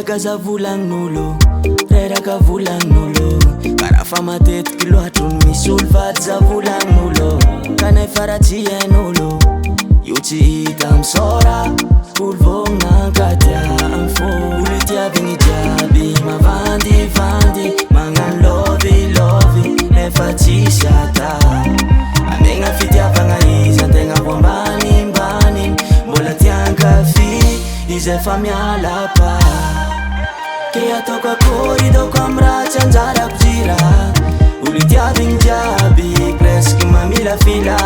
Gaza volagn'olo, reraka volagn'olo. Karafa matetiky loatry misy olo vady za volagn'olo. Kanefa raha tsy hain'olo, io tsy hita misora. Olo vognankatia amy fo. Olo itiavigny jiaby mavandivandy, magnano lovilovy nefa tsisy ata. Amegna fitiavagna izy antegna vo ambanimbany. Mbola tiankafy izy efa mialapa. Ke ataoko akory daoko amy raha tsy anjarako jira. Olo itiavigny jiaby presque mamilafila.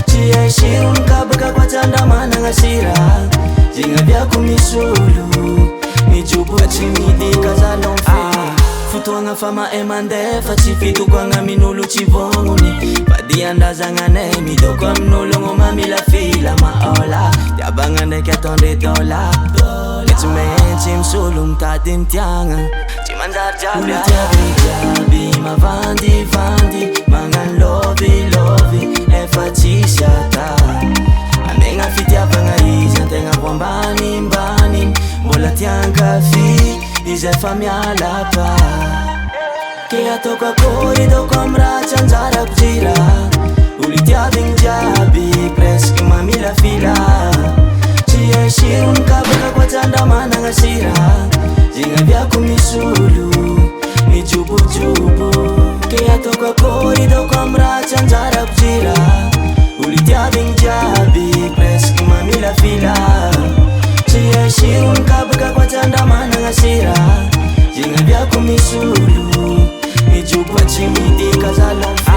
Tsy hay sirony kabaka koatsandra managna sira. Jignabiako misy olo mijoboka tsy midika zalon fe. Fotoagna fa mahay mandefa tsy fitokoagna amin'olo tsy vognony. Fadiandrazagnanay midoko amin'olo gno mamilafila maola. Tiabagna ndraiky ataondre dola. Le tsy maintsy misolo mitady mitiagna. Tsy manjary jiaby olo tiavigny jiaby mavandivandy, magnano lovilovy nefa tsisy ata. Amegna fitiavagna izy antegna vo ambanimbany. Mbola tiankafy izy efa mialapa. Ke ataoko akory daoko amy raha tsy anjarako jira. Olo itiavigny jiaby presque mamilafila. Tsy hay sirony kabaka koatsandra managna sira. Jignabiako misy olo mijobojobo. Ke ataoko akory daoko amy raha tsy anjarako jira. Olo itiavigny jiaby presque mamilafila. Tsy hay sirony kabaka koatsandra managna sira. Jignabiako misy olo mijobo tsy midika zalon fe.